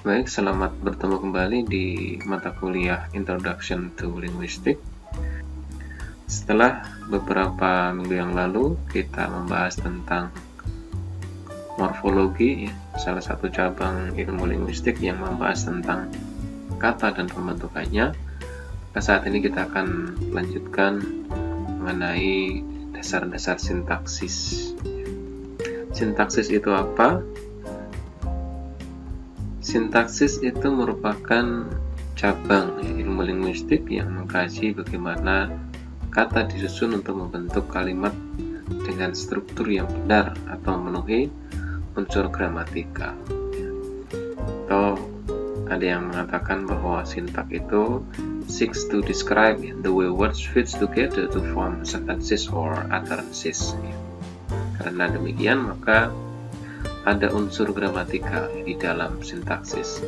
Baik, selamat bertemu kembali di mata kuliah Introduction to Linguistics. Setelah beberapa minggu yang lalu kita membahas tentang morfologi, salah satu cabang ilmu linguistik yang membahas tentang kata dan pembentukannya. Saat ini kita akan lanjutkan mengenai dasar-dasar sintaksis. Sintaksis itu apa? Sintaksis itu merupakan cabang ilmu linguistik yang mengkaji bagaimana kata disusun untuk membentuk kalimat dengan struktur yang benar atau memenuhi unsur gramatikal. Atau ada yang mengatakan bahwa sintak itu seeks to describe the way words fit together to form sentences or utterances. Karena demikian, maka ada unsur gramatikal di dalam sintaksis.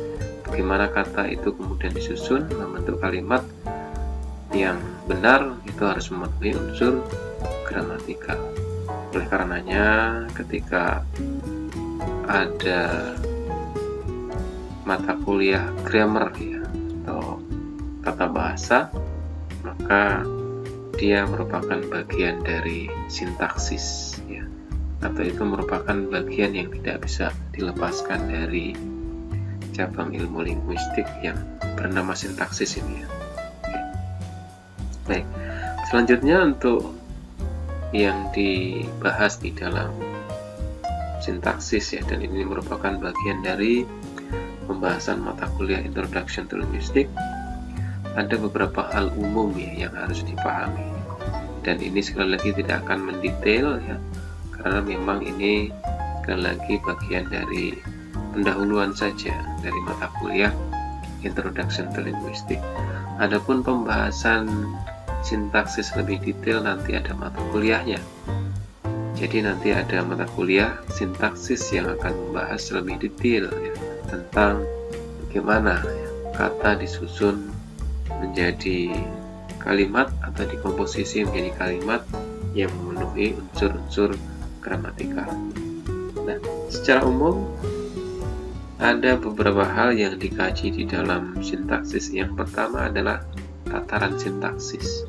Bagaimana kata itu kemudian disusun membentuk kalimat yang benar, itu harus memenuhi unsur gramatikal. Oleh karenanya, ketika ada mata kuliah grammar atau tata bahasa, maka dia merupakan bagian dari sintaksis atau itu merupakan bagian yang tidak bisa dilepaskan dari cabang ilmu linguistik yang bernama sintaksis ini Baik, selanjutnya untuk yang dibahas di dalam sintaksis dan ini merupakan bagian dari pembahasan mata kuliah Introduction to Linguistics. Ada beberapa hal umum yang harus dipahami, dan ini sekali lagi tidak akan mendetail karena memang ini sekali lagi bagian dari pendahuluan saja dari mata kuliah Introduction to Linguistics. Adapun pembahasan sintaksis lebih detail nanti ada mata kuliahnya. Jadi nanti ada mata kuliah sintaksis yang akan membahas lebih detail tentang bagaimana kata disusun menjadi kalimat atau dikomposisi menjadi kalimat yang memenuhi unsur-unsur gramatikal. Nah, secara umum ada beberapa hal yang dikaji di dalam sintaksis. Yang pertama adalah tataran sintaksis.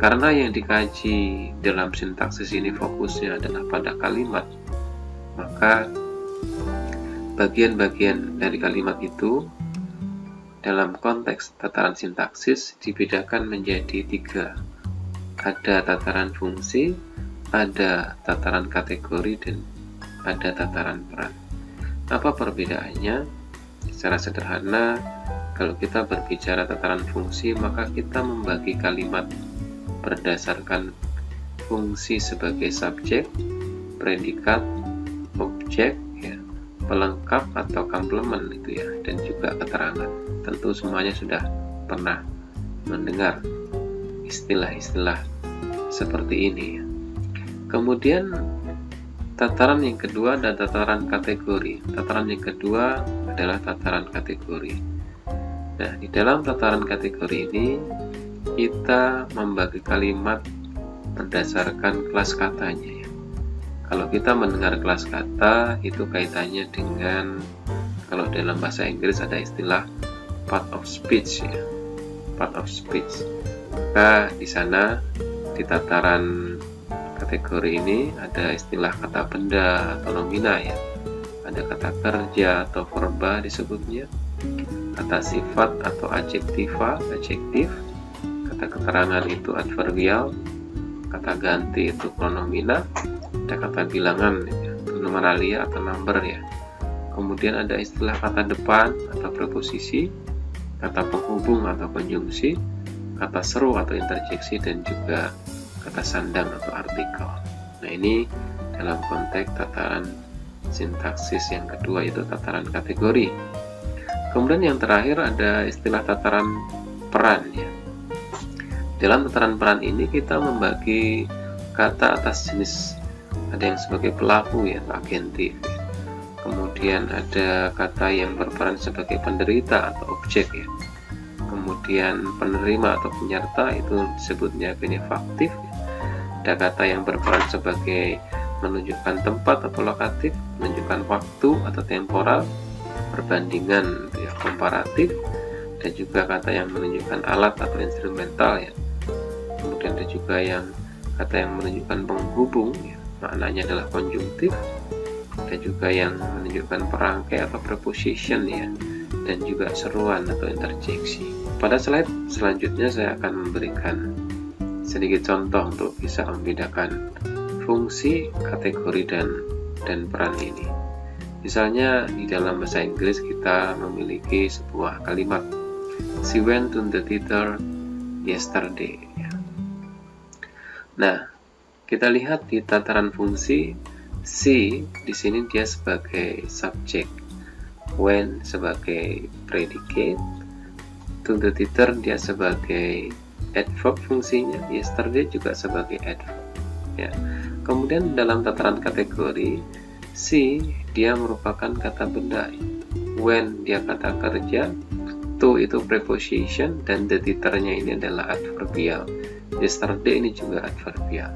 Karena yang dikaji dalam sintaksis ini fokusnya adalah pada kalimat, maka bagian-bagian dari kalimat itu dalam konteks tataran sintaksis dibedakan menjadi 3. Ada tataran fungsi, ada tataran kategori, dan ada tataran peran. Apa perbedaannya? Secara sederhana, kalau kita berbicara tataran fungsi, maka kita membagi kalimat berdasarkan fungsi sebagai subjek, predikat, objek, pelengkap atau komplement dan juga keterangan. Tentu semuanya sudah pernah mendengar istilah-istilah seperti ini. Kemudian tataran yang kedua adalah tataran kategori. Tataran yang kedua adalah tataran kategori. Nah, di dalam tataran kategori ini kita membagi kalimat berdasarkan kelas katanya. Kalau kita mendengar kelas kata, itu kaitannya dengan, kalau dalam bahasa Inggris ada istilah part of speech part of speech. Maka di sana di tataran kategori ini ada istilah kata benda atau nomina ada kata kerja atau verba disebutnya, kata sifat atau adjektiva, adjektif, kata keterangan itu adverbial, kata ganti itu pronomina, ada kata bilangan numeralia atau number Kemudian ada istilah kata depan atau preposisi, kata penghubung atau konjungsi, kata seru atau interjeksi, dan juga kata sandang atau artikel. Nah, ini dalam konteks tataran sintaksis yang kedua, yaitu tataran kategori. Kemudian yang terakhir ada istilah tataran peran Dalam tataran peran ini kita membagi kata atas jenis, ada yang sebagai pelaku atau agentif. Kemudian ada kata yang berperan sebagai penderita atau objek Kemudian penerima atau penyerta itu disebutnya benefaktif. Ada kata yang berperan sebagai menunjukkan tempat atau lokatif, menunjukkan waktu atau temporal. perbandingan ya, komparatif, dan juga kata yang menunjukkan alat atau instrumental ya. Kemudian ada juga yang kata yang menunjukkan penghubung ya, maknanya adalah konjungtif, dan juga yang menunjukkan perangkai atau preposition ya, dan juga seruan atau interjeksi. Pada slide selanjutnya saya akan memberikan sedikit contoh untuk bisa membedakan fungsi, kategori, dan peran ini. Misalnya di dalam bahasa Inggris kita memiliki sebuah kalimat, she went to the theater yesterday ya. Nah, kita lihat di tataran fungsi, she di sini dia sebagai subjek, went sebagai predicate, to the theater dia sebagai adverb fungsinya, yesterday juga sebagai adverb ya. Kemudian dalam tataran kategori, she dia merupakan kata benda, when dia kata kerja, to itu preposition, dan the theater-nya ini adalah adverbial, yesterday ini juga adverbial.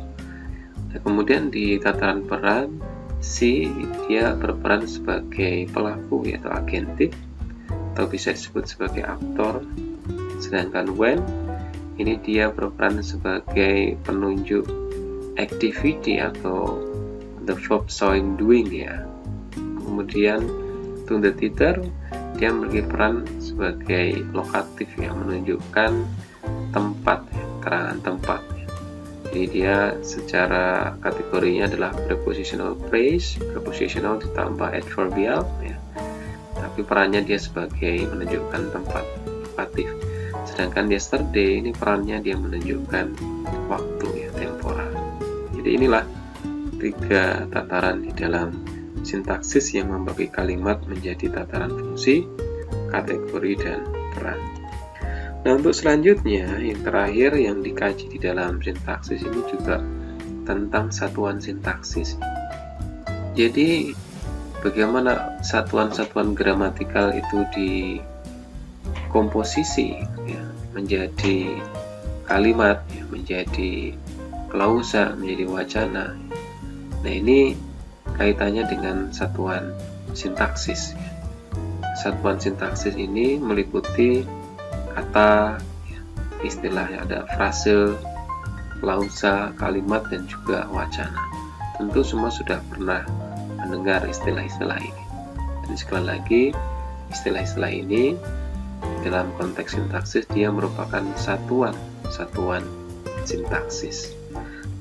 Nah, kemudian di tataran peran, she dia berperan sebagai pelaku yaitu agentif, atau bisa disebut sebagai aktor. Sedangkan when ini dia berperan sebagai penunjuk activity atau the verb showing doing ya. Kemudian to the theater dia memiliki peran sebagai lokatif yang menunjukkan tempat ya, keterangan tempat ya. Jadi dia secara kategorinya adalah prepositional phrase, prepositional ditambah adverbial ya. Tapi perannya dia sebagai menunjukkan tempat, lokatif. Sedangkan yesterday ini perannya dia menunjukkan waktu ya, temporal. Jadi inilah 3 tataran di dalam sintaksis yang membagi kalimat menjadi tataran fungsi, kategori, dan peran. Nah, untuk selanjutnya yang terakhir yang dikaji di dalam sintaksis ini juga tentang satuan sintaksis. Jadi bagaimana satuan-satuan gramatikal itu dikomposisi ya, menjadi kalimat ya, menjadi klausa, menjadi wacana. Nah, ini kaitannya dengan satuan sintaksis. Satuan sintaksis ini meliputi kata, istilahnya ada frase, klausa, kalimat, dan juga wacana. Tentu semua sudah pernah mendengar istilah-istilah ini. Dan sekali lagi, istilah-istilah ini dalam konteks sintaksis dia merupakan satuan sintaksis.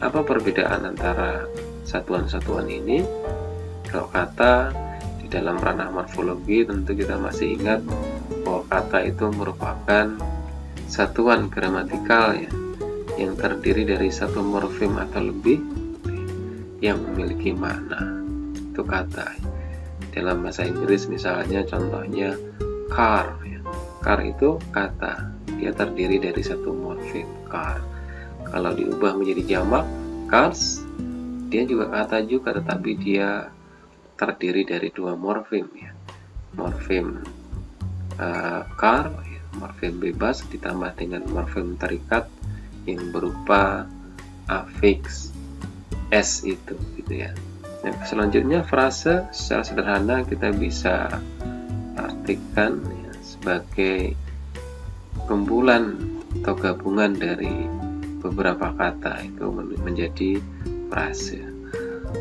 Apa perbedaan antara satuan-satuan ini? Kalau kata di dalam ranah morfologi tentu kita masih ingat bahwa kata itu merupakan satuan gramatikal ya, yang terdiri dari satu morfem atau lebih yang memiliki makna. Itu kata. Dalam bahasa Inggris misalnya contohnya car ya. Car itu kata, dia terdiri dari satu morfem car. Kalau diubah menjadi jamak cars, dia juga kata juga, tetapi dia terdiri dari 2 morfem ya. Morfem car, ya, morfem bebas ditambah dengan morfem terikat yang berupa afix s itu gitu ya. Nah, selanjutnya frase secara sederhana kita bisa artikan ya, sebagai kumpulan atau gabungan dari beberapa kata itu menjadi frase.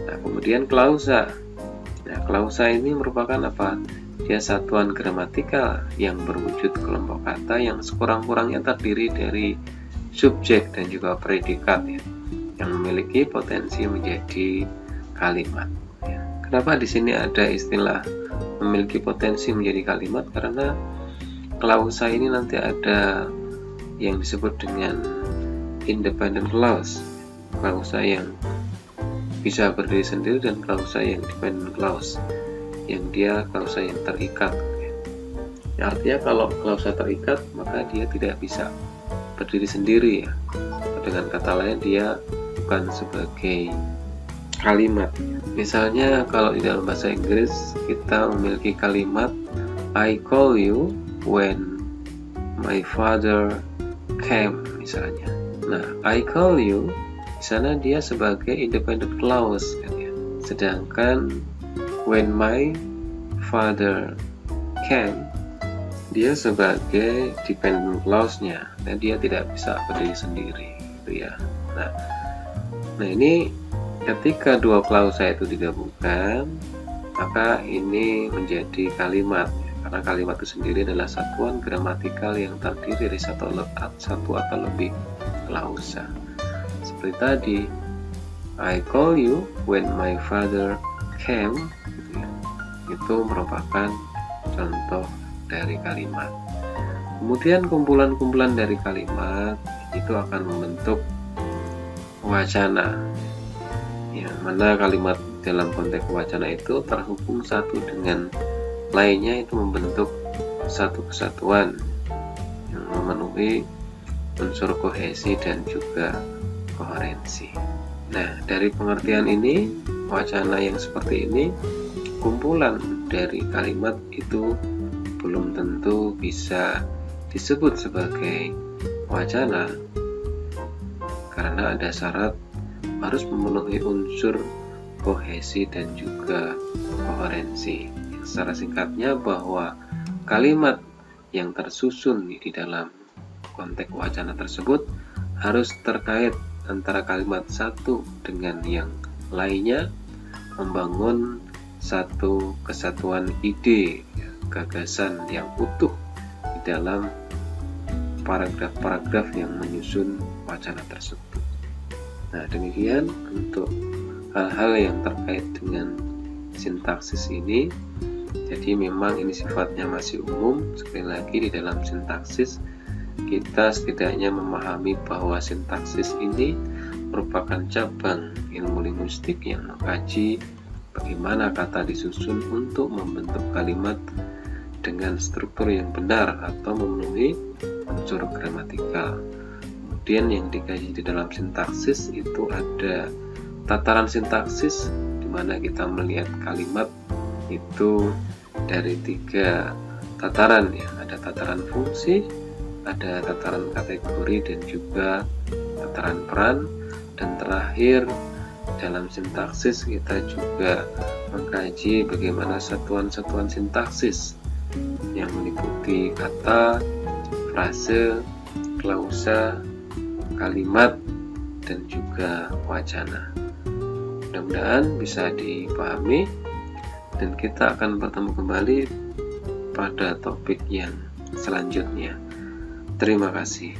Nah, kemudian klausa. Nah, klausa ini merupakan apa? Dia satuan gramatikal yang berwujud kelompok kata yang sekurang-kurangnya terdiri dari subjek dan juga predikat ya, yang memiliki potensi menjadi kalimat. Ya. Kenapa di sini ada istilah memiliki potensi menjadi kalimat? Karena klausa ini nanti ada yang disebut dengan independent clause, klausa yang bisa berdiri sendiri, dan klausa yang dependent clause, yang dia klausa yang terikat. Ya, artinya kalau klausa terikat maka dia tidak bisa berdiri sendiri ya. Dengan kata lain dia bukan sebagai kalimat. Misalnya kalau di dalam bahasa Inggris kita memiliki kalimat I call you when my father came misalnya. Nah, I call you di sana dia sebagai independent clause kan ya. Sedangkan when my father can, dia sebagai dependent clause-nya, dan dia tidak bisa berdiri sendiri, gitu ya. Nah ini ketika dua klausa itu digabungkan, maka ini menjadi kalimat, karena kalimat itu sendiri adalah satuan gramatikal yang terdiri dari satu atau lebih klausa. Seperti tadi, I call you when my father came, gitu ya. Itu merupakan contoh dari kalimat. Kemudian kumpulan-kumpulan dari kalimat itu akan membentuk wacana, yang mana kalimat dalam konteks wacana itu terhubung satu dengan lainnya, itu membentuk satu kesatuan yang memenuhi unsur kohesi dan juga koherensi. Nah, dari pengertian ini, wacana yang seperti ini, kumpulan dari kalimat itu belum tentu bisa disebut sebagai wacana, karena ada syarat harus memenuhi unsur kohesi dan juga koherensi. Secara singkatnya, bahwa kalimat yang tersusun di dalam konteks wacana tersebut harus terkait antara kalimat satu dengan yang lainnya, membangun satu kesatuan ide, gagasan yang utuh di dalam paragraf-paragraf yang menyusun wacana tersebut. Nah, demikian untuk hal-hal yang terkait dengan sintaksis ini. Jadi memang ini sifatnya masih umum. Sekali lagi, di dalam sintaksis kita setidaknya memahami bahwa sintaksis ini merupakan cabang ilmu linguistik yang mengkaji bagaimana kata disusun untuk membentuk kalimat dengan struktur yang benar atau memenuhi unsur gramatikal. Kemudian yang dikaji di dalam sintaksis itu ada tataran sintaksis, di mana kita melihat kalimat itu dari 3 tataran ya. Ada tataran fungsi, ada tataran kategori, dan juga tataran peran. Dan terakhir, dalam sintaksis kita juga mengkaji bagaimana satuan-satuan sintaksis yang meliputi kata, frase, klausa, kalimat, dan juga wacana. Mudah-mudahan bisa dipahami, dan kita akan bertemu kembali pada topik yang selanjutnya. Terima kasih.